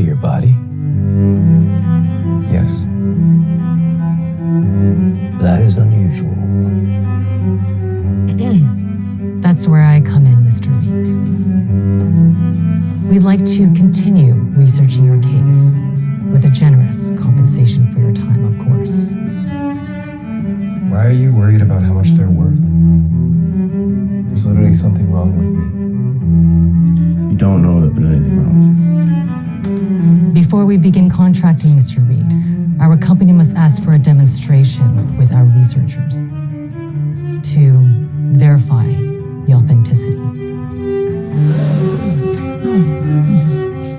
your body? Yes. That is unusual. That's where I come in, Mr. Reed. We'd like to continue researching your case with a generous compensation for your time, of course. Why are you worried about how much they're worth? There's literally something wrong with me. You don't know that there's anything wrong with you. Before we begin contracting, Mr. Reed, our company must ask for a demonstration with our researchers to verify the authenticity.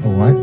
A what?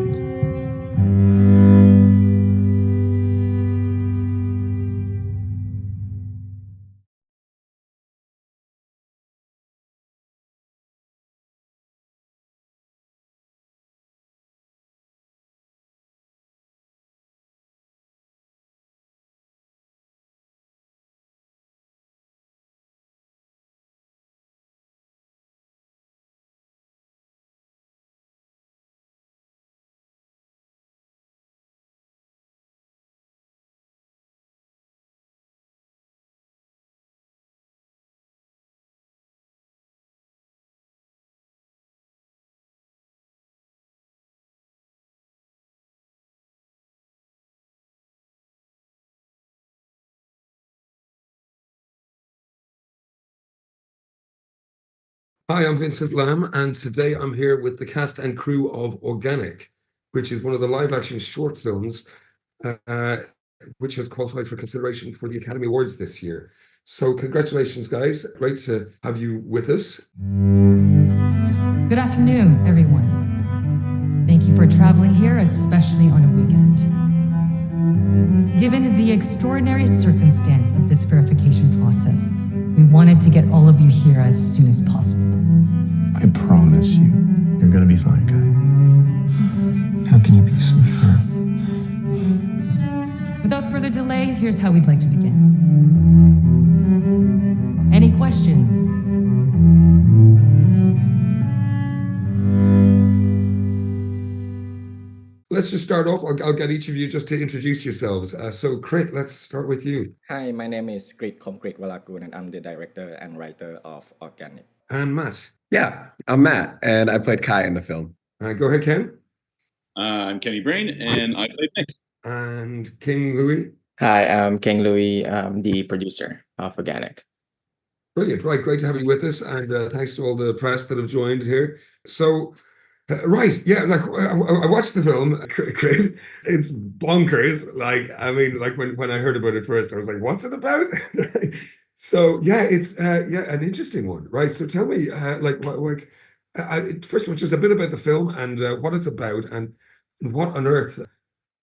Hi, I'm Vincent Lamb, and today I'm here with the cast and crew of Auganic, which is one of the live-action short films which has qualified for consideration for the Academy Awards this year. So congratulations, guys. Great to have you with us. Good afternoon, everyone. Thank you for traveling here, especially on a weekend. Given the extraordinary circumstance of this verification process, we wanted to get all of you here as soon as possible. I promise you, you're gonna be fine, guy. How can you be so sure? Without further delay, here's how we'd like to begin. Any questions? Let's just start off. I'll get each of you just to introduce yourselves. So, Crit, let's start with you. Hi, my name is Grit Komgrit Walagun, and I'm the director and writer of Auganic. And Matt. Yeah, I'm Matt, and I played Kai in the film. Go ahead, Ken. I'm Kenny Brain, and I played Nick. And King Louis. Hi, I'm King Louis, the producer of Auganic. Brilliant. Right. Great to have you with us. And thanks to all the press that have joined here. So, right. Yeah. Like I watched the film, Chris. It's bonkers. Like, I mean, like when I heard about it first, I was like, what's it about? So, yeah, it's an interesting one. Right. So tell me, first of all, just a bit about the film and what it's about and what on earth,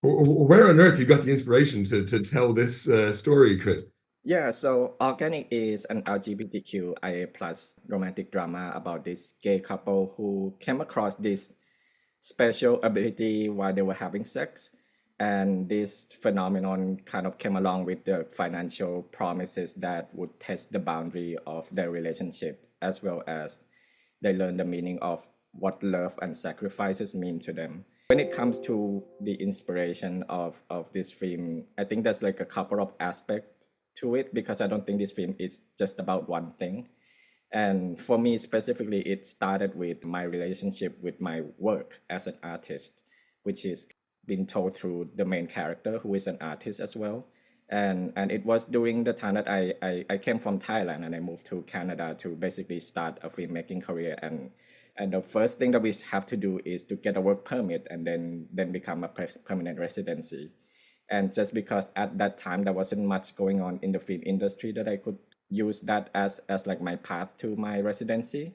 or where on earth you got the inspiration to tell this story, Chris. Yeah, so Auganic is an LGBTQIA plus romantic drama about this gay couple who came across this special ability while they were having sex. And this phenomenon kind of came along with the financial promises that would test the boundary of their relationship, as well as they learn the meaning of what love and sacrifices mean to them. When it comes to the inspiration of this film, I think there's like a couple of aspects to it, because I don't think this film is just about one thing. And for me specifically, it started with my relationship with my work as an artist, which is been told through the main character, who is an artist as well. And it was during the time that I came from Thailand and I moved to Canada to basically start a filmmaking career. And the first thing that we have to do is to get a work permit and then become a permanent residency. And just because at that time there wasn't much going on in the film industry, that I could use that as like my path to my residency.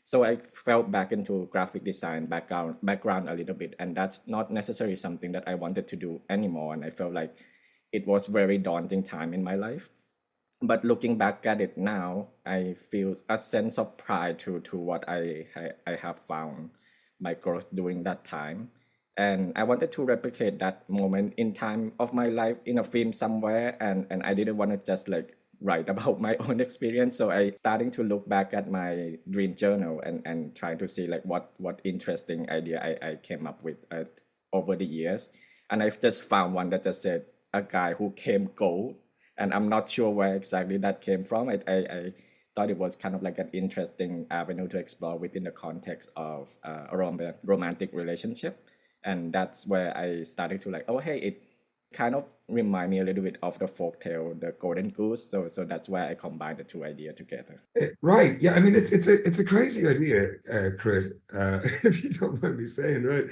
So I fell back into graphic design background a little bit, and that's not necessarily something that I wanted to do anymore. And I felt like it was very daunting time in my life. But looking back at it now, I feel a sense of pride to what I have found my growth during that time. And I wanted to replicate that moment in time of my life in a film somewhere, and I didn't want to just like write about my own experience. So I starting to look back at my dream journal and trying to see like what interesting idea I came up with. over the years, and I've just found one that just said a guy who came gold, and I'm not sure where exactly that came from. I thought it was kind of like an interesting avenue to explore within the context of a romantic relationship, and that's where I started to like, oh hey, it kind of remind me a little bit of the folktale, the Golden Goose. So that's why I combined the two ideas together. Right. Yeah. I mean, it's a crazy idea, Chris. If you don't mind me saying, right?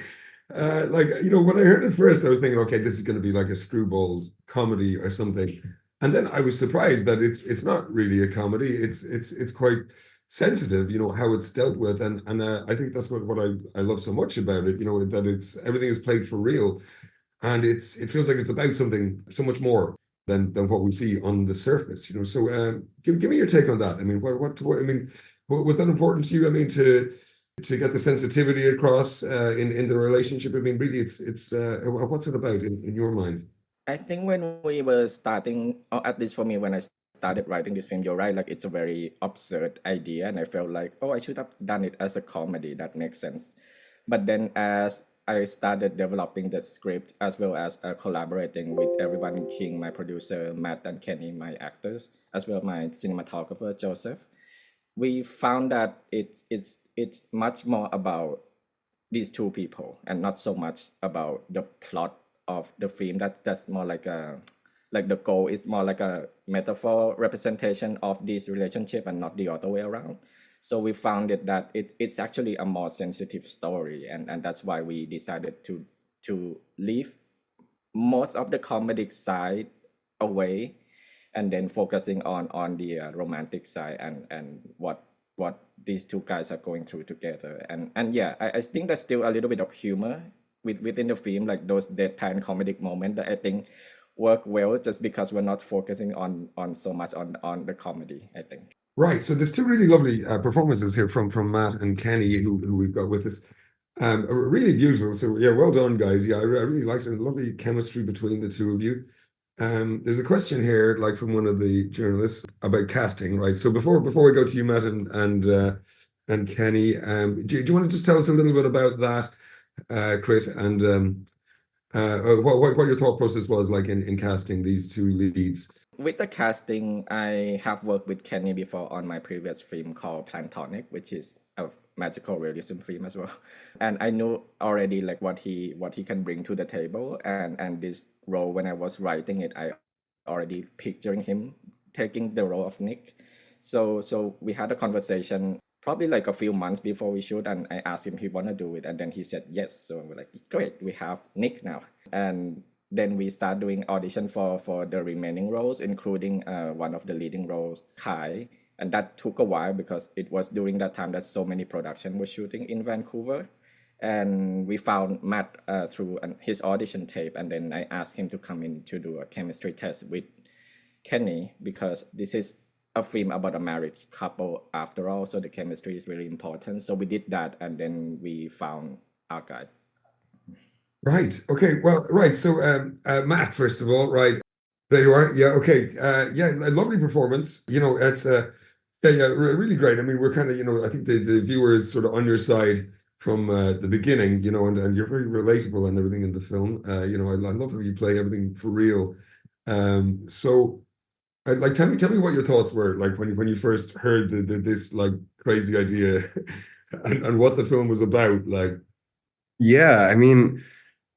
Like, when I heard it first, I was thinking, okay, this is going to be like a screwballs comedy or something, and then I was surprised that it's not really a comedy. It's quite sensitive, how it's dealt with, and I think that's what I love so much about it. That it's everything is played for real, and it feels like it's about something so much more than what we see on the surface. So give me your take on that. I mean, what I mean, was that important to you? I mean, to get the sensitivity across in the relationship. I mean, really, it's what's it about in your mind? I think when we were starting, or at least for me, when I started writing this film, you're right, like it's a very absurd idea, and I felt like, oh, I should have done it as a comedy. That makes sense. But then as I started developing the script as well as collaborating with everyone in King, my producer Matt and Kenny, my actors, as well as my cinematographer Joseph, we found that it's much more about these two people and not so much about the plot of the film. That's more like the goal is more like a metaphor representation of this relationship and not the other way around. So we found it that it's actually a more sensitive story, and that's why we decided to leave most of the comedic side away, and then focusing on the romantic side and what these two guys are going through together. And yeah, I think there's still a little bit of humor within the film, like those deadpan comedic moments that I think work well, just because we're not focusing on so much on the comedy, I think. Right. So there's two really lovely performances here from Matt and Kenny, who we've got with us. Really beautiful. So yeah, well done, guys. Yeah, I really liked it. Lovely chemistry between the two of you. There's a question here, like from one of the journalists about casting, right? So before we go to you, Matt and Kenny, do you want to just tell us a little bit about that, Chris, and what your thought process was like in casting these two leads? With the casting, I have worked with Kenny before on my previous film called Plantonic, which is a magical realism film as well. And I knew already like what he can bring to the table. And this role, when I was writing it, I already picturing him taking the role of Nick. So we had a conversation probably like a few months before we shoot, and I asked him if he wanna do it, and then he said yes. So we're like, great, we have Nick now. And then we start doing audition for the remaining roles, including one of the leading roles, Kai. And that took a while because it was during that time that so many production was shooting in Vancouver. And we found Matt through his audition tape, and then I asked him to come in to do a chemistry test with Kenny, because this is a film about a married couple after all, so the chemistry is really important. So we did that, and then we found our guy. Right. Okay. Well, right. So, Matt, first of all, right. There you are. Yeah. Okay. Yeah. A lovely performance. It's really great. I mean, we're kind of, I think the viewer is sort of on your side from the beginning, and you're very relatable and everything in the film. I love how you play everything for real. So, like, tell me what your thoughts were, like when you first heard this like crazy idea, and what the film was about, like. Yeah, I mean,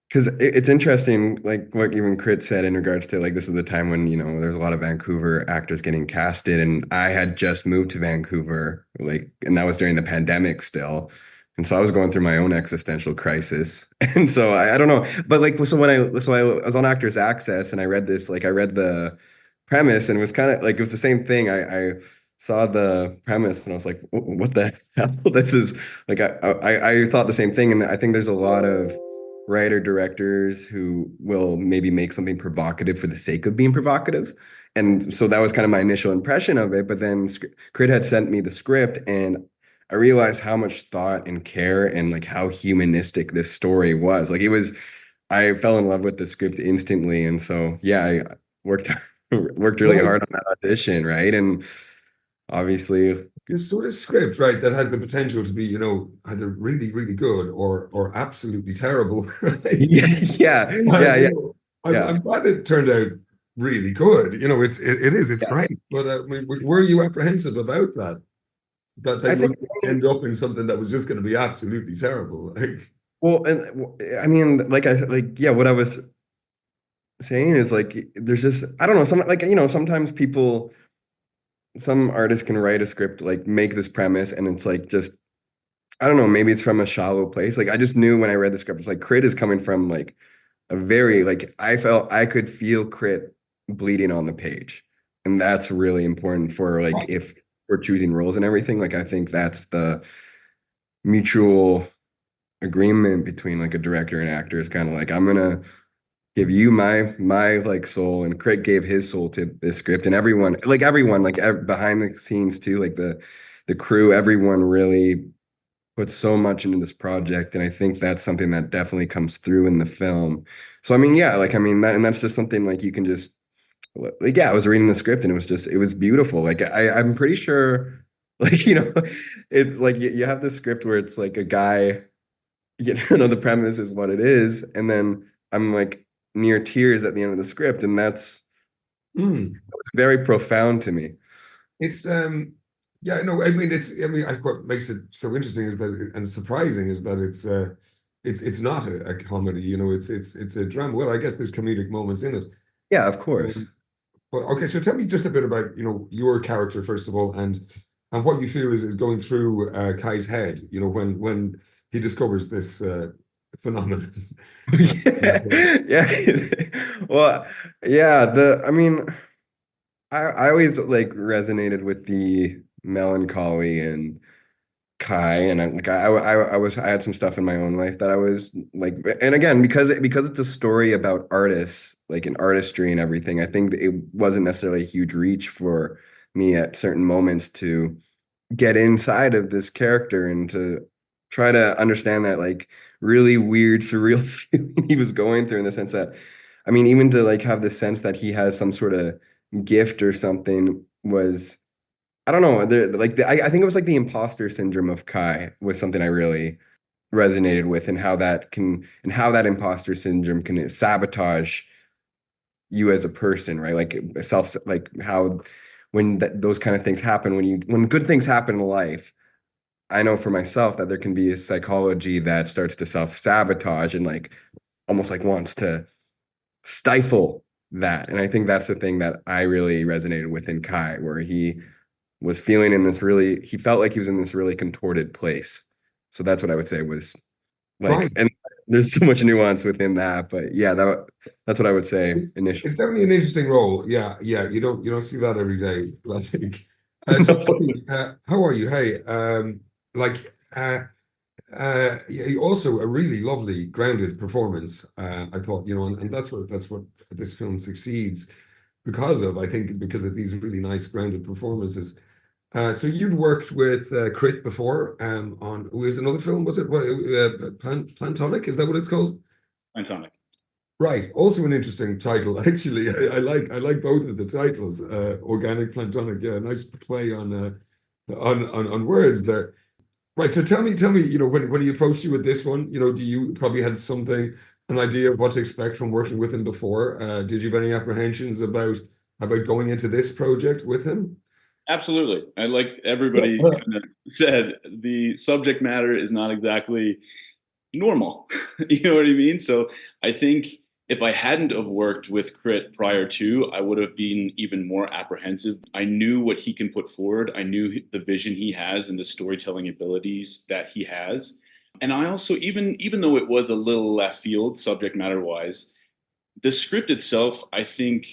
because it's interesting, like what even Crit said in regards to like this was a time when, there's a lot of Vancouver actors getting casted, and I had just moved to Vancouver, like, and that was during the pandemic still. And so I was going through my own existential crisis. And so I don't know, but like, so I was on Actors Access and I read the premise, and it was kind of like, it was the same thing. I saw the premise and I was like, what the hell? This is like, I thought the same thing. And I think there's a lot of writer directors who will maybe make something provocative for the sake of being provocative. And so that was kind of my initial impression of it. But then Crit had sent me the script, and I realized how much thought and care and like how humanistic this story was. Like I fell in love with the script instantly. And so, yeah, I worked really hard on that audition, right? And obviously this sort of script, right, that has the potential to be, you know, either really, really good or absolutely terrible, right? Yeah, yeah, yeah, You yeah, know, yeah, I'm glad it turned out really good. You know, it's yeah. great. But I mean, were you apprehensive about that? That they I think, would end up in something that was just going to be absolutely terrible. Like, well, and I mean, yeah, what I was saying is like, there's just, I don't know, some like, you know, sometimes people, some artists can write a script, like make this premise, and it's like just, I don't know, maybe it's from a shallow place. Like I just knew when I read the script, it's like Crit is coming from like a very like I felt I could feel Crit bleeding on the page. And that's really important for like right, if we're choosing roles and everything. Like I think that's the mutual agreement between like a director and actor is kind of like I'm gonna give you my like soul, and Craig gave his soul to this script, and everyone like behind the scenes too, like the crew, everyone really put so much into this project, and I think that's something that definitely comes through in the film. So I mean, yeah, like I mean that, and that's just something like you can just like yeah, I was reading the script and it was just it was beautiful. Like I'm pretty sure like you know it like you have this script where it's like a guy you know the premise is what it is, and then I'm like near tears at the end of the script, and mm. that was very profound to me. It's yeah, no, I mean, what makes it so interesting is that and surprising is that it's not a comedy. You know, it's a drama. Well, I guess there's comedic moments in it. Yeah, of course. Um, but okay, so tell me just a bit about, you know, your character first of all, and what you feel is going through Kai's head, you know, when he discovers this phenomenon. Yeah. Well, yeah, the I mean, I always like resonated with the melancholy and Kai, and I had some stuff in my own life that I was like, and again, because it's a story about artists, like an artistry and everything, I think it wasn't necessarily a huge reach for me at certain moments to get inside of this character and to try to understand that like really weird, surreal feeling he was going through in the sense that, I mean, even to like have the sense that he has some sort of gift or something was, I don't know, I think it was like the imposter syndrome of Kai was something I really resonated with, and how that imposter syndrome can sabotage you as a person, right? Like like how when those kind of things happen, when good things happen in life, I know for myself that there can be a psychology that starts to self-sabotage and like almost like wants to stifle that. And I think that's the thing that I really resonated with in Kai, where he felt like he was in this really contorted place. So that's what I would say was like, Right. and there's so much nuance within that, but yeah, that's what I would say It's initially. definitely an interesting role. Yeah, yeah. You don't see that every day. Like, so No. tell me, how are you? Hey, like, yeah, also a really lovely, grounded performance. I thought, you know, and that's what this film succeeds because of. I think because of these really nice, grounded performances. So you'd worked with Crit before, on was another film, was it? What, Plantonic? Is that what it's called? Iconic. Right. Also an interesting title, actually. I like both of the titles. Organic, Plantonic. Yeah, nice play on words there. Right. So tell me, you know, when he approached you with this one, you know, do you probably had something, an idea of what to expect from working with him before? Did you have any apprehensions about going into this project with him? Absolutely. I like everybody kind of said, the subject matter is not exactly normal. You know what I mean? So I think if I hadn't have worked with Crit prior to, I would have been even more apprehensive. I knew what he can put forward. I knew the vision he has and the storytelling abilities that he has. And I also, even though it was a little left field subject matter wise, the script itself, I think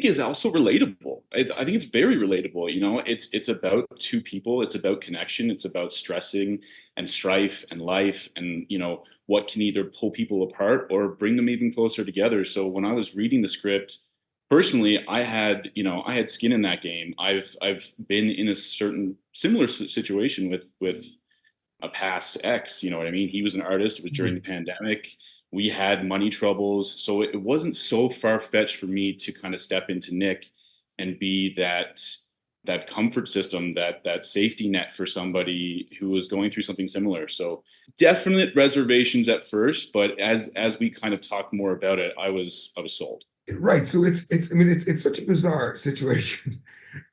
is also relatable. I think it's very relatable. You know, it's about two people. It's about connection. It's about stressing and strife and life, and you know what can either pull people apart or bring them even closer together. So when I was reading the script, personally, I had skin in that game. I've been in a certain similar situation with a past ex. You know what I mean? He was an artist. It was during the pandemic. We had money troubles. So it wasn't so far fetched for me to kind of step into Nick and be that that comfort system, that safety net for somebody who was going through something similar. So definite reservations at first, but as we kind of talked more about it, I was sold. Right. So it's I mean it's such a bizarre situation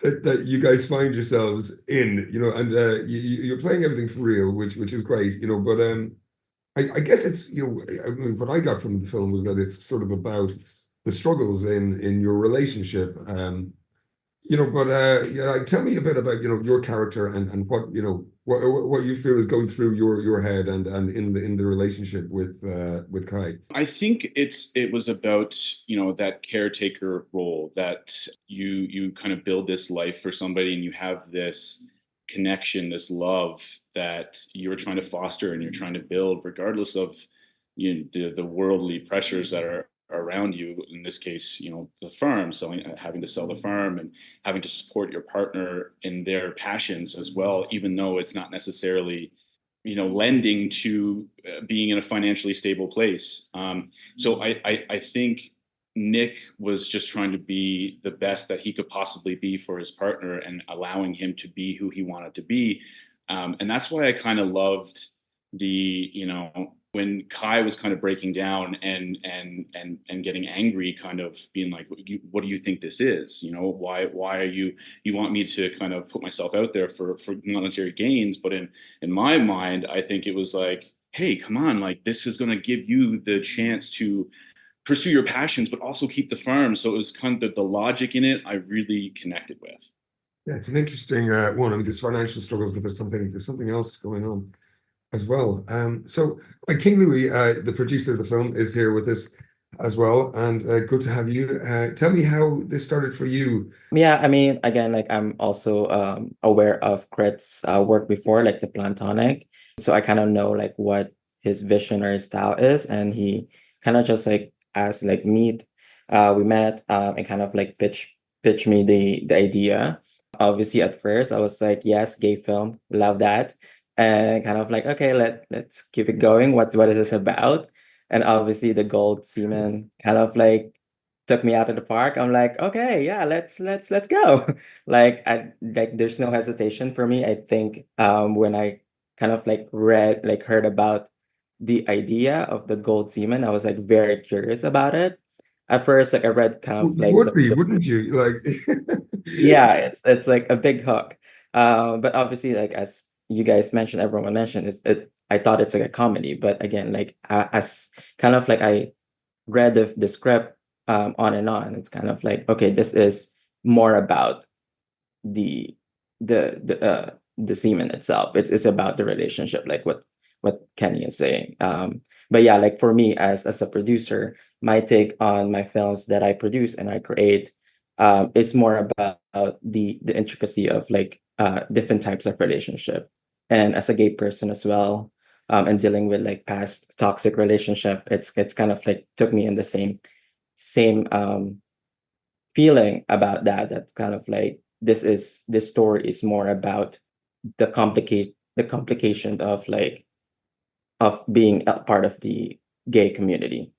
that you guys find yourselves in, and you're playing everything for real, which is great, but I guess it's, I mean, what I got from the film was that it's sort of about the struggles in your relationship. But tell me a bit about, your character and what, what you feel is going through your head and in the relationship with Kai. I think it was about, that caretaker role, that you kind of build this life for somebody and you have this connection, this love that you're trying to foster and you're trying to build regardless of the worldly pressures that are around you. In this case, the farm, having to sell the farm and having to support your partner in their passions as well, even though it's not necessarily lending to being in a financially stable place. So I think Nick was just trying to be the best that he could possibly be for his partner and allowing him to be who he wanted to be. And that's why I kind of loved when Kai was kind of breaking down and getting angry, kind of being like, what do you think this is? Why are you want me to kind of put myself out there for monetary gains? But in my mind, I think it was like, hey, come on, like this is going to give you the chance to pursue your passions, but also keep the farm. So it was kind of the logic in it I really connected with. Yeah, it's an interesting one. I mean, there's financial struggles, but there's something else going on as well. So King Louis, the producer of the film, is here with us as well, and good to have you. Tell me how this started for you. Yeah, I mean, again, like I'm also aware of Crit's work before, like the Plantonic. So I kind of know like what his vision or his style is, and he kind of just like asked like meet. We met and kind of like pitch me the idea. Obviously, at first I was like, yes, gay film, love that, and kind of like, okay, let's keep it going. What is this about? And obviously, the gold semen kind of like took me out of the park. I'm like, okay, yeah, let's go. Like there's no hesitation for me. I think when I kind of like heard about the idea of the gold semen, I was like very curious about it. At first, like I read kind of You like would be, wouldn't you? Like, yeah, it's like a big hook. But obviously, like as you guys mentioned, everyone mentioned, I thought it's like a comedy, but again, like as kind of like I read the script on and on, it's kind of like, okay, this is more about the the semen itself. It's about the relationship, like what Kenny is saying. But yeah, like for me as a producer, my take on my films that I produce and I create is more about the intricacy of like different types of relationship. And as a gay person as well, and dealing with like past toxic relationship, it's kind of like took me in the same feeling about that. That's kind of like this story is more about the complication of like of being a part of the gay community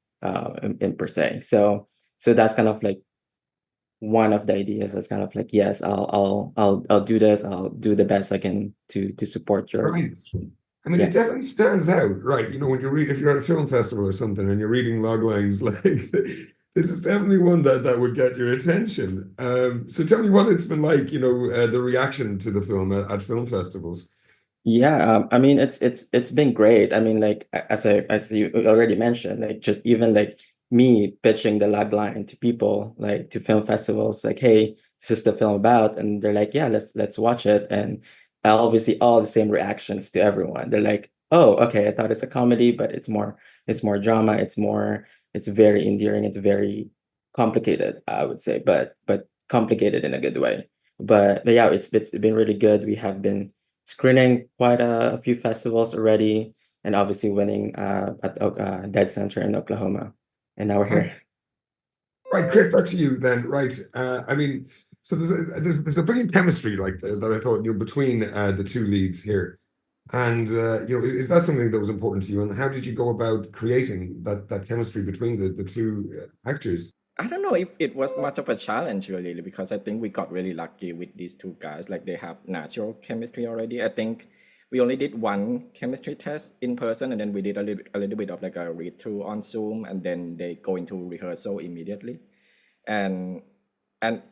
in per se. So that's kind of like one of the ideas. That's kind of like, yes, I'll do this. I'll do the best I can to support your right. I mean, yeah. it definitely stands out, right? When you read, if you're at a film festival or something and you're reading log lines, like this is definitely one that would get your attention. So tell me what it's been like, the reaction to the film at film festivals. Yeah, I mean it's been great. I mean, like as you already mentioned, like just even like me pitching the log line to people, like to film festivals, like, hey, this is the film about, and they're like, yeah, let's watch it. And obviously all the same reactions to everyone. They're like, oh, okay, I thought it's a comedy, but it's more drama, it's very endearing, it's very complicated, I would say, but complicated in a good way. But yeah, it's been really good. We have been screening quite a few festivals already, and obviously winning at Dead Center in Oklahoma, and now we're here. Right, Craig, back to you then. Right. I mean, so there's a brilliant chemistry like that I thought, between the two leads here. And is that something that was important to you? And how did you go about creating that chemistry between the two actors? I don't know if it was much of a challenge really, because I think we got really lucky with these two guys. Like they have natural chemistry already. I think we only did one chemistry test in person, and then we did a little bit of like a read through on Zoom, and then they go into rehearsal immediately. And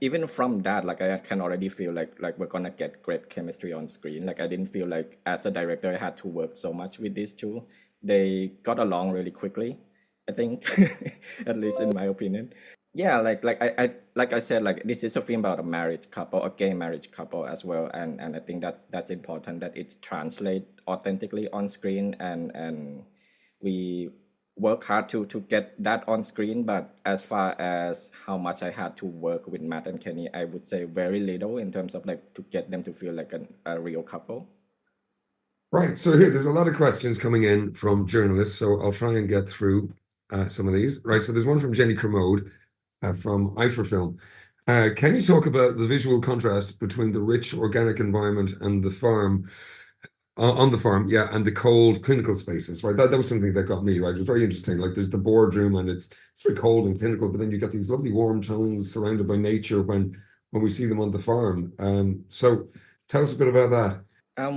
even from that, like I can already feel like we're gonna get great chemistry on screen. Like I didn't feel like as a director I had to work so much with these two. They got along really quickly, I think, at least in my opinion. Yeah, like I said, like this is a film about a married couple, a gay marriage couple as well, and I think that's important that it's translate authentically on screen, and we work hard to get that on screen. But as far as how much I had to work with Matt and Kenny, I would say very little in terms of like to get them to feel like a real couple. Right. So here, there's a lot of questions coming in from journalists, so I'll try and get through some of these. Right. So there's one from Jenny Kermode from Film. Can you talk about the visual contrast between the rich organic environment and the farm, on the farm, yeah, and the cold clinical spaces, right? That was something that got me, right? It was very interesting. Like there's the boardroom and it's very cold and clinical, but then you got these lovely warm tones surrounded by nature when we see them on the farm. So tell us a bit about that.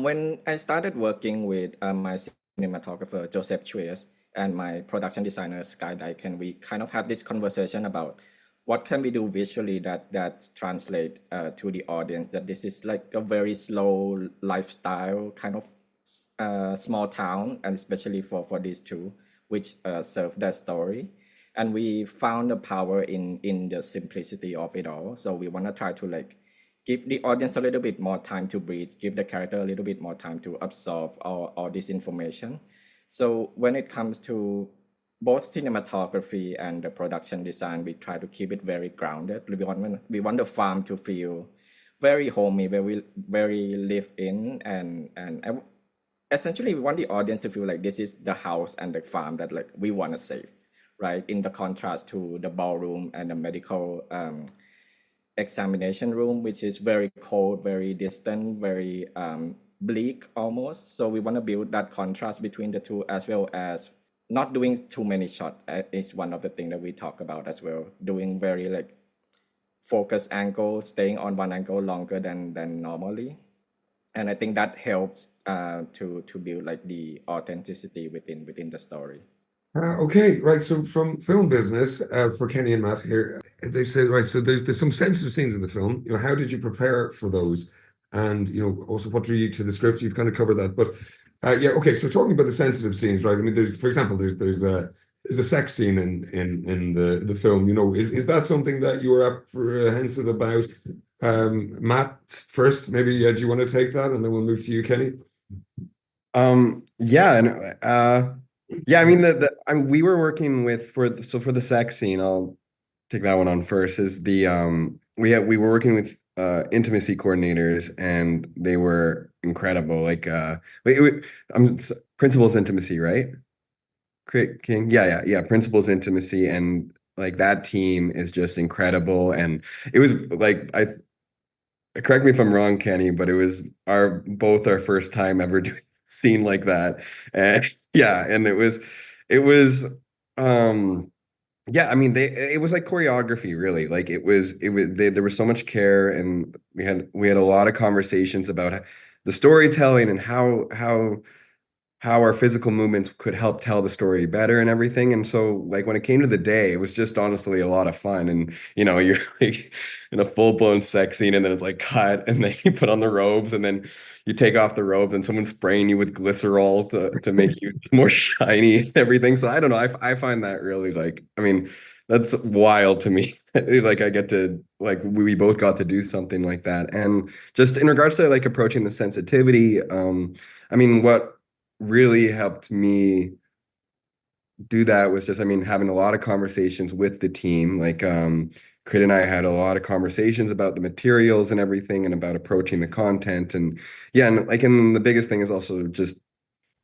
When I started working with my cinematographer Joseph Chuyes and my production designer Sky Dyken, we kind of had this conversation about what can we do visually that translate to the audience that this is like a very slow lifestyle kind of small town, and especially for these two, which serve that story. And we found the power in the simplicity of it all. So we want to try to like give the audience a little bit more time to breathe, give the character a little bit more time to absorb all this information. So when it comes to both cinematography and the production design, we try to keep it very grounded. We want the farm to feel very homey, very live in, and essentially we want the audience to feel like this is the house and the farm that like we want to save, right? In the contrast to the ballroom and the medical examination room, which is very cold, very distant, very bleak almost. So we want to build that contrast between the two, as well as not doing too many shots is one of the things that we talk about as well. Doing very like focus angle, staying on one angle longer than normally. And I think that helps to build like the authenticity within the story. Okay, right. So from film business, for Kenny and Matt here, they said, right, so there's some sensitive scenes in the film. You know, how did you prepare for those? And you know, also what drew you to the script? You've kind of covered that, but yeah, okay. So talking about the sensitive scenes, right? I mean, there's, for example, there's a sex scene in the film. You know, is that something that you were apprehensive about? Matt, first, maybe do you want to take that, and then we'll move to you, Kenny? Yeah, and yeah, I mean we were working with for the sex scene, I'll take that one on first, is the we were working with intimacy coordinators, and they were incredible. Like Principal's Intimacy, right? King. Yeah. Principal's Intimacy, and like that team is just incredible. And it was like I correct me if I'm wrong, Kenny, but it was both our first time ever doing a scene like that. And yeah, and it was yeah, I mean it was like choreography really. Like there was so much care, and we had a lot of conversations about the storytelling and how our physical movements could help tell the story better and everything. And so like when it came to the day, it was just honestly a lot of fun. And you know, you're like in a full-blown sex scene, and then it's like cut, and then you put on the robes, and then you take off the robes, and someone's spraying you with glycerol to make you more shiny and everything. So I don't know. I find that really, like, I mean, that's wild to me. Like I get to, like, we both got to do something like that. And just in regards to like approaching the sensitivity, I mean, what really helped me do that was just, I mean, having a lot of conversations with the team. Like Crit and I had a lot of conversations about the materials and everything, and about approaching the content. And yeah, and like, and the biggest thing is also just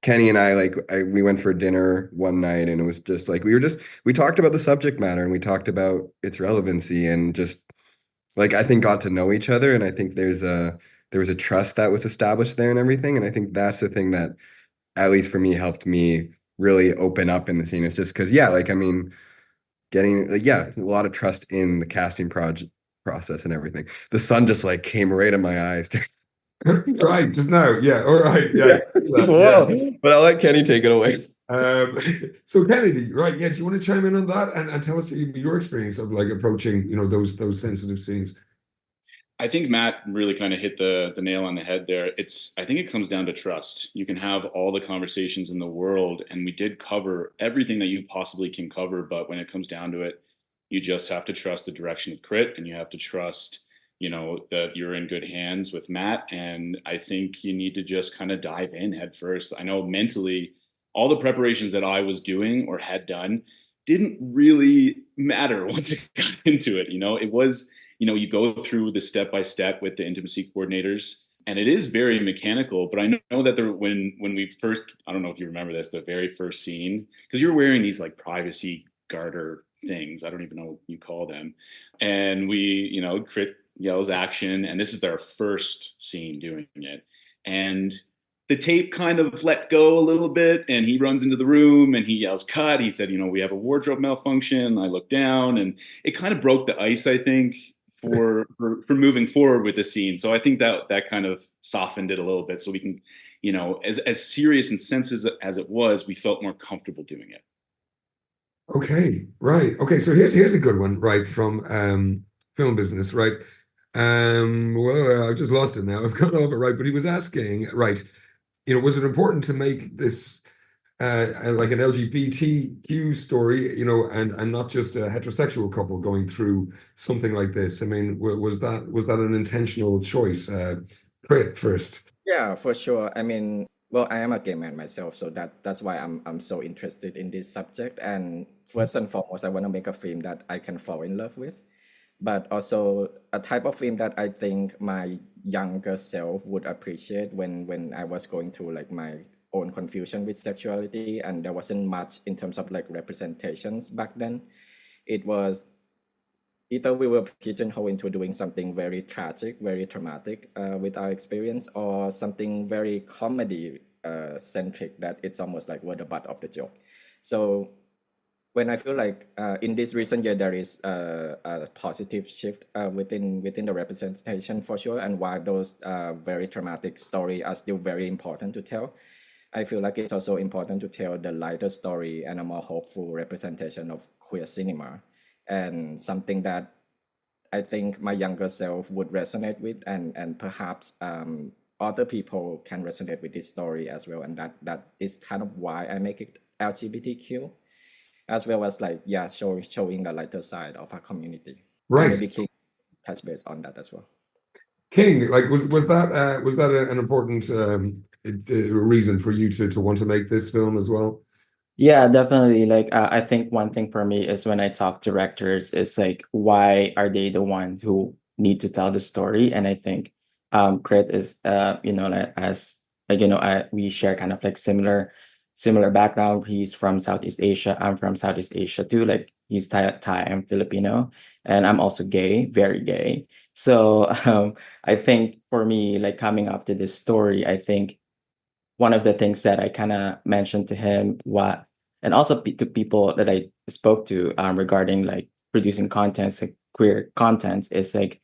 Kenny and I, like, we went for dinner one night, and it was just like we talked about the subject matter, and we talked about its relevancy, and just like I think got to know each other. And I think there was a trust that was established there and everything. And I think that's the thing that, at least for me, helped me really open up in the scene. It's just because, yeah, like, I mean, getting a lot of trust in the casting project process and everything. The sun just like came right in my eyes. Right, just now. Yeah, all right. Yeah. Whoa. But I'll let Kenny take it away. So Kennedy, right? Yeah, do you want to chime in on that and tell us your experience of like approaching, those sensitive scenes? I think Matt really kind of hit the nail on the head there. I think it comes down to trust. You can have all the conversations in the world, and we did cover everything that you possibly can cover, but when it comes down to it, you just have to trust the direction of Crit, and you have to trust, that you're in good hands with Matt. And I think you need to just kind of dive in head first. I know mentally, all the preparations that I was doing or had done didn't really matter once it got into it. It was, you go through the step by step with the intimacy coordinators, and it is very mechanical. But I know that when we first, I don't know if you remember this, the very first scene, because you're wearing these like privacy garter things, I don't even know what you call them, and we, Crit yells action, and this is their first scene doing it, and the tape kind of let go a little bit, and he runs into the room and he yells cut. He said, we have a wardrobe malfunction. I look down, and it kind of broke the ice, I think, for moving forward with the scene. So I think that kind of softened it a little bit, so we can, as serious and sensitive as it was, we felt more comfortable doing it. Okay, right. Okay, so here's a good one, right, from film business, right? Well, I've just lost it now. I've gone off it, right? But he was asking, right, was it important to make this like an LGBTQ story, and not just a heterosexual couple going through something like this? I mean, was that an intentional choice? Crit first. Yeah, for sure. I mean, well, I am a gay man myself, so that's why I'm so interested in this subject. And first and foremost, I want to make a film that I can fall in love with, but also a type of film that I think my younger self would appreciate when I was going through like my own confusion with sexuality, and there wasn't much in terms of like representations back then. It was either we were pigeonholed into doing something very tragic, very traumatic with our experience, or something very comedy centric that it's almost like we're the butt of the joke. So when I feel like in this recent year there is a positive shift within the representation for sure, and while those very traumatic stories are still very important to tell, I feel like it's also important to tell the lighter story and a more hopeful representation of queer cinema, and something that I think my younger self would resonate with, and perhaps other people can resonate with this story as well, and that is kind of why I make it LGBTQ, as well as like showing the lighter side of our community. Right. Maybe King touch base on that as well. King, like was that an important reason for you to want to make this film as well? Yeah, definitely. Like, I think one thing for me is when I talk to directors is like, why are they the ones who need to tell the story? And I think, Crit is, like, as like, we share kind of like similar background. He's from Southeast Asia. I'm from Southeast Asia too. Like, he's Thai, I'm Filipino, and I'm also gay, very gay. So, I think for me, like coming after this story, I think one of the things that I kind of mentioned to him, and also to people that I spoke to regarding like producing contents, like queer contents, is like,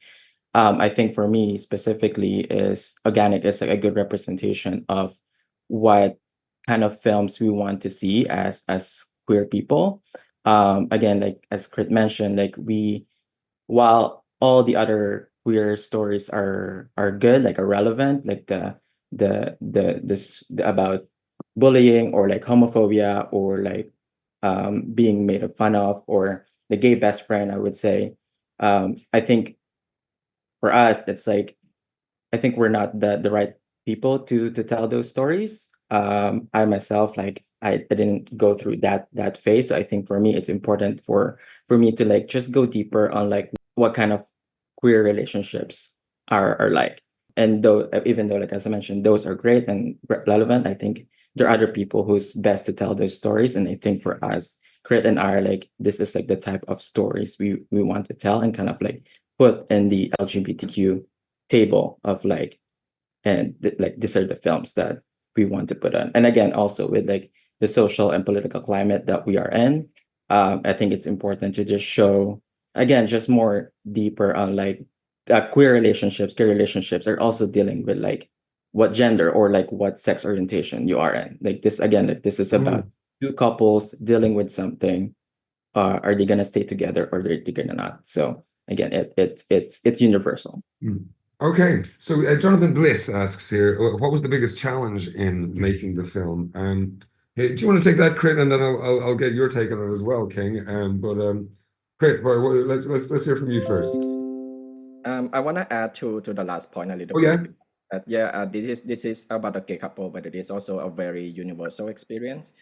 I think for me specifically is Auganic is like a good representation of what kind of films we want to see as queer people. Again, like as Crit mentioned, like while all the other queer stories are good, like are relevant, like about bullying or like homophobia or like being made of fun of, or the gay best friend, I would say. I think for us, it's like I think we're not the right people to tell those stories. I myself, like I didn't go through that phase. So I think for me it's important for me to like just go deeper on like what kind of queer relationships are like. And though even though, like as I mentioned, those are great and relevant, I think there are other people who's best to tell those stories. And I think for us, Crit and I, like this is like the type of stories we want to tell and kind of like put in the LGBTQ table of like, and like these are the films that we want to put on. And again, also with like the social and political climate that we are in, I think it's important to just show, again, just more deeper on like queer relationships. Queer relationships are also dealing with like what gender or like what sex orientation you are in. Like this again, like this is about two couples dealing with something. Are they gonna stay together or are they gonna not? So again, it's universal. Okay, so Jonathan Bliss asks here, what was the biggest challenge in making the film? Hey, do you want to take that, Crit, and then I'll get your take on it as well, King. Crit, let's hear from you first. I want to add to the last point a little Oh yeah, bit. Yeah, this is about a gay couple, but it is also a very universal experience.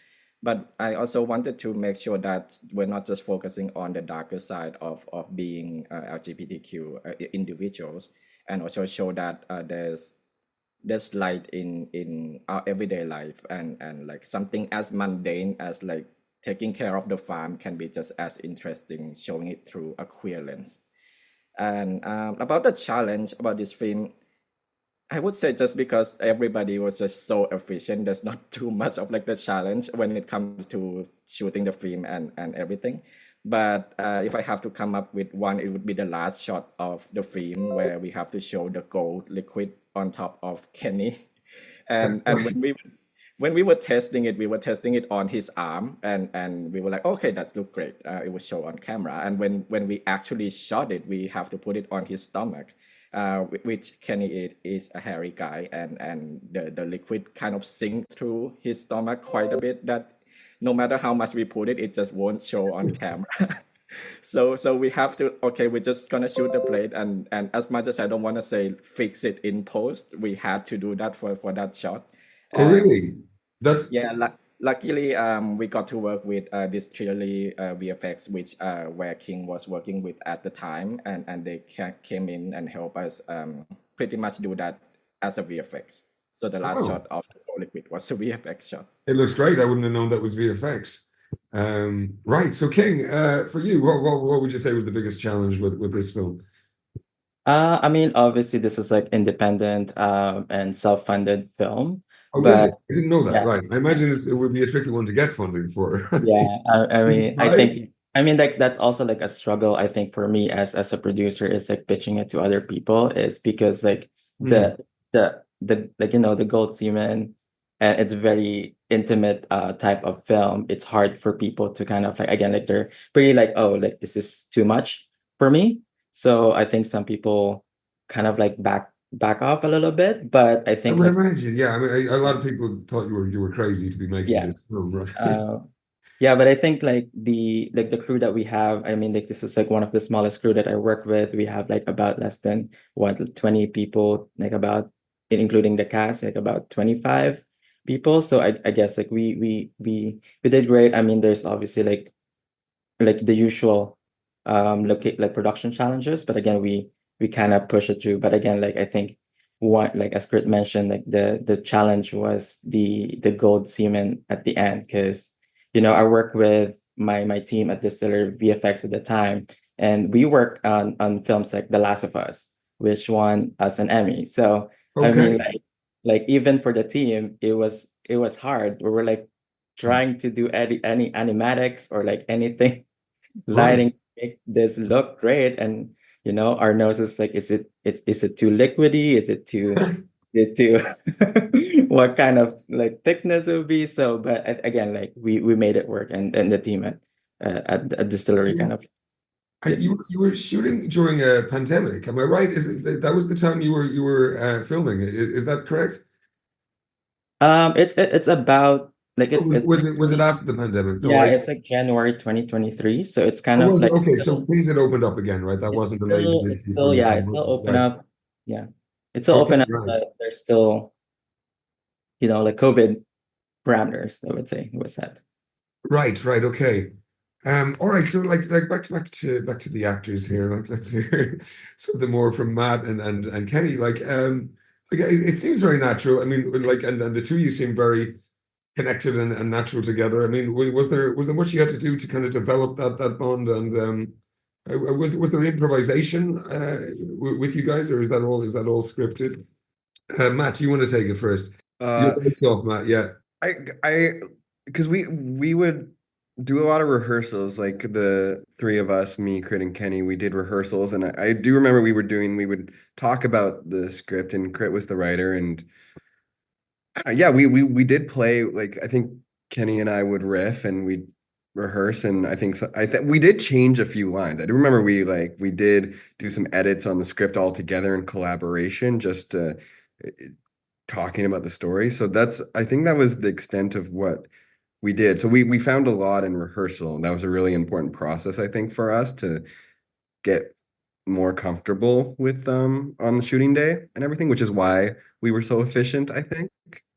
But I also wanted to make sure that we're not just focusing on the darker side of being LGBTQ individuals, and also show that there's light in our everyday life, and like something as mundane as like taking care of the farm can be just as interesting showing it through a queer lens. And about the challenge about this film, I would say just because everybody was just so efficient, there's not too much of like the challenge when it comes to shooting the film and everything. But if I have to come up with one, it would be the last shot of the film where we have to show the gold liquid on top of Kenny. And when we were testing it, we were testing it on his arm, and we were like, okay, that's look great. It was shown on camera, and when we actually shot it, we have to put it on his stomach, which Kenny is a hairy guy, and the liquid kind of sink through his stomach quite a bit. That no matter how much we put it, it just won't show on camera. So we have to, okay, we're just gonna shoot the plate, and as much as I don't want to say fix it in post, we had to do that for that shot. oh really? That's Yeah, luckily, we got to work with this Trilly VFX, which where King was working with at the time, and they came in and helped us pretty much do that as a VFX. So the last oh, shot of the liquid was a VFX shot. it looks great. I wouldn't have known that was VFX. Right. So King, for you, what would you say was the biggest challenge with this film? I mean, obviously, this is like independent and self-funded film, Oh, is it? but I didn't know that. yeah, Right. I imagine it would be a tricky one to get funding for. yeah. I mean, Right. I mean, like that's also like a struggle. I think for me as a producer is like pitching it to other people is because like Hmm. the like the gold semen, and it's very intimate type of film. It's hard for people to kind of like again like they're pretty like, oh, like this is too much for me. So I think some people kind of like back off a little bit, but I I think would like imagine. Yeah. I mean, a lot of people thought you were crazy to be making yeah. this film, right? Yeah, but I think like the crew that we have, I mean, like this is like one of the smallest crew that I work with. We have like about less than what 20 people, like about including the cast, like about 25 people. So I guess like we did great. I mean, there's obviously like the usual locate like production challenges, but again we kind of push it through. But again, like I think what like as Kurt mentioned, like the challenge was the gold semen at the end, because I work with my team at Distiller VFX at the time, and we work on films like The Last of Us, which won us an Emmy. So I mean, Okay. like even for the team, it was hard. We were like trying to do any animatics or like anything Right. lighting make this look great, and our nose is like, is it too liquidy, is it too what kind of like thickness it would be. So but again, like we made it work, and the team at a distillery kind of did. You were shooting during a pandemic, am I right? Is it that was the time you were filming? Is that correct? It's about like Or it's was it literally, after the pandemic? No, yeah, it's like January 2023, so it's kind or of was it like okay? So still things had opened up again, right? That wasn't a lazy it's issue for still, you. yeah, it's still open Right. up. Yeah, it's still Okay, open up, right. but there's still like COVID parameters, I would say, was set. Right, right, okay. All right, so like back to the actors here. Like let's hear something more from Matt and Kenny. Like it seems very natural. I mean, like and the two of you seem very connected and natural together. I mean, was there much you had to do to kind of develop that bond? And was there improvisation with you guys, or is that all scripted? Matt, you want to take it first? Your Uh, voice off, Matt. Yeah. I because we would do a lot of rehearsals. Like the three of us, me, Crit, and Kenny, we did rehearsals, and I do remember we would talk about the script, and Crit was the writer, and yeah, we did play. Like I think Kenny and I would riff, and we'd rehearse, and I think we did change a few lines. I do remember we did do some edits on the script all together in collaboration, just talking about the story. So I think that was the extent of what we did. So we found a lot in rehearsal. That was a really important process, I think, for us to get more comfortable with on the shooting day and everything, which is why we were so efficient, I think.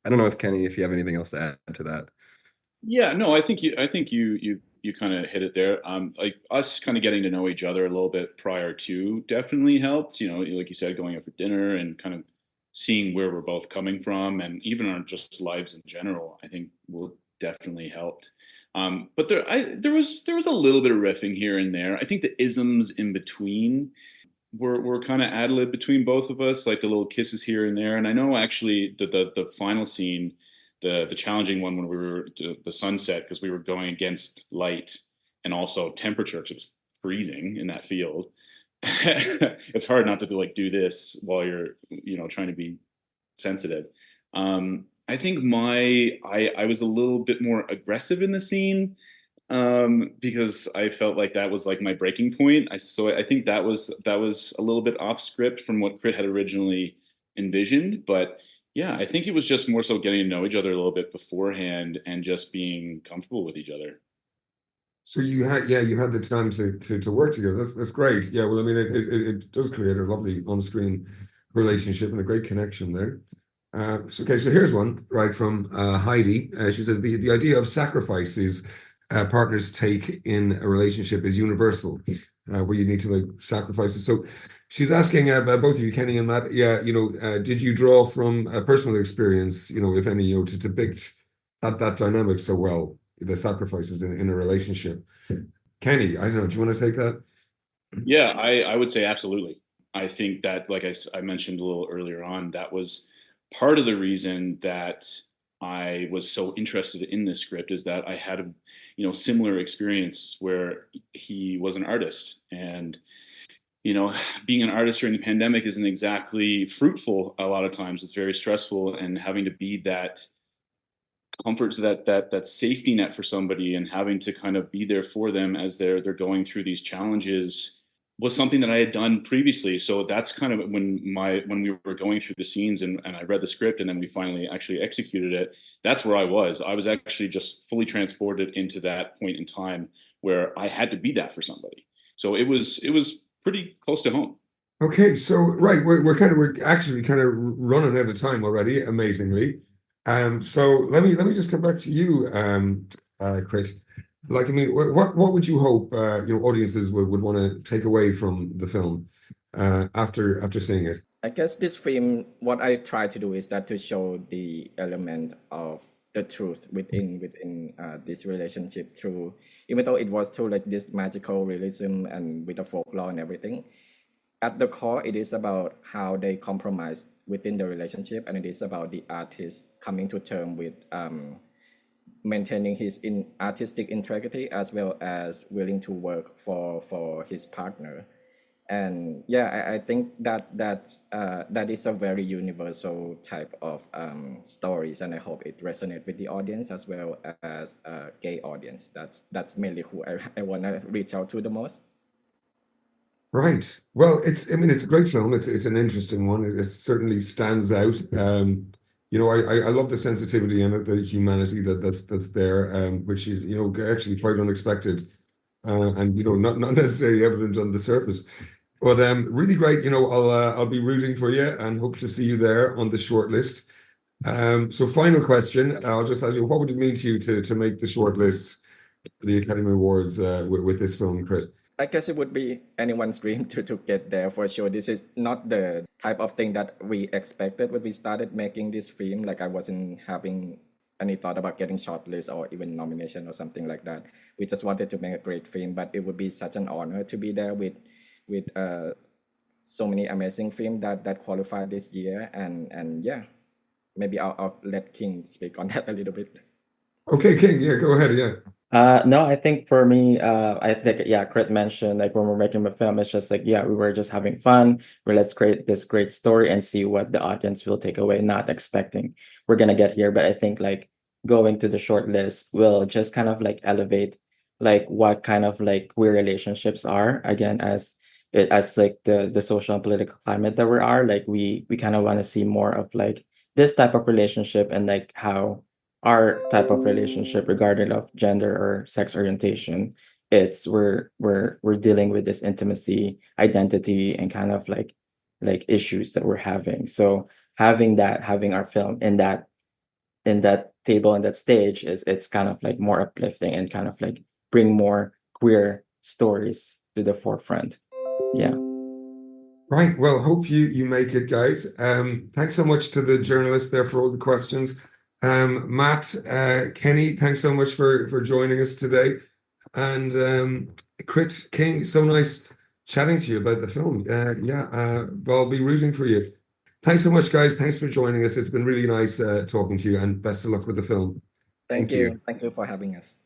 I don't know if Kenny, if you have anything else to add to that. Yeah, no, I think you kind of hit it there. Like us kind of getting to know each other a little bit prior to definitely helped. You know, like you said, going out for dinner and kind of seeing where we're both coming from, and even our just lives in general, I think will definitely helped. But there was a little bit of riffing here and there. I think the isms in between were kind of ad lib between both of us, like the little kisses here and there. And I know actually the final scene, the challenging one when we were the sunset, because we were going against light and also temperature, because it was freezing in that field. It's hard not to like do this while you're trying to be sensitive. I think I was a little bit more aggressive in the scene, because I felt like that was like my breaking point. I think that was a little bit off script from what Crit had originally envisioned, but yeah, I think it was just more so getting to know each other a little bit beforehand and just being comfortable with each other. So you had the time to work together. That's great. Yeah, well, I mean, it does create a lovely on-screen relationship and a great connection there. So here's one right from Heidi. She says the idea of sacrifices partners take in a relationship is universal, where you need to make sacrifices. So she's asking both of you, Kenny and Matt. Yeah, did you draw from a personal experience, if any, to depict that dynamic so well, the sacrifices in a relationship? Kenny, I don't know. Do you want to take that? Yeah, I would say absolutely. I think that, like I mentioned a little earlier on, that was part of the reason that I was so interested in this script, is that I had a similar experience where he was an artist, and being an artist during the pandemic isn't exactly fruitful. A lot of times it's very stressful, and having to be that comfort, to that safety net for somebody, and having to kind of be there for them as they're going through these challenges, was something that I had done previously. So that's kind of when we were going through the scenes, and I read the script, and then we finally actually executed it. That's where I was. I was actually just fully transported into that point in time where I had to be that for somebody. So it was pretty close to home. Okay, so right, we're actually kind of running out of time already, amazingly. So let me just come back to you, Chris. Like, I mean, what would you hope audiences would want to take away from the film after seeing it? I guess this film, what I try to do is that to show the element of the truth within this relationship through, even though it was through like this magical realism and with the folklore and everything. At the core, it is about how they compromise within the relationship, and it is about the artist coming to term with maintaining his artistic integrity, as well as willing to work for his partner. And yeah, I think that is a very universal type of stories, and I hope it resonates with the audience as well as gay audience. That's mainly who I want to reach out to the most. Right. Well, I mean, it's a great film. It's an interesting one. It certainly stands out. I love the sensitivity and the humanity that's there, which is, actually quite unexpected, and not necessarily evident on the surface. But really great. I'll be rooting for you and hope to see you there on the short list. So final question, I'll just ask you, what would it mean to you to make the short list for the Academy Awards with this film, Chris? I guess it would be anyone's dream to get there for sure. This is not the type of thing that we expected when we started making this film. Like, I wasn't having any thought about getting shortlist or even nomination or something like that. We just wanted to make a great film, but it would be such an honor to be there with so many amazing films that qualified this year. And yeah, maybe I'll let King speak on that a little bit. Okay, King, yeah, go ahead, yeah. No, I think for me, I think yeah, Crit mentioned like when we're making a film, it's just like yeah, we were just having fun. Let's create this great story and see what the audience will take away. Not expecting we're gonna get here, but I think like going to the short list will just kind of like elevate like what kind of like queer relationships are again as like the social and political climate that we are. Like we kind of want to see more of like this type of relationship and like how our type of relationship regardless of gender or sex orientation it's we're dealing with this intimacy identity and kind of like issues that we're having so having our film in that table and that stage is it's kind of like more uplifting and kind of like bring more queer stories to the forefront yeah Right. Well, hope you make it, guys. Thanks so much to the journalists there for all the questions. Matt, Kenny, thanks so much for joining us today. And Crit King, so nice chatting to you about the film. Well, I'll be rooting for you. Thanks so much, guys. Thanks for joining us. It's been really nice talking to you, and best of luck with the film. Thank Thank you. you. Thank you for having us.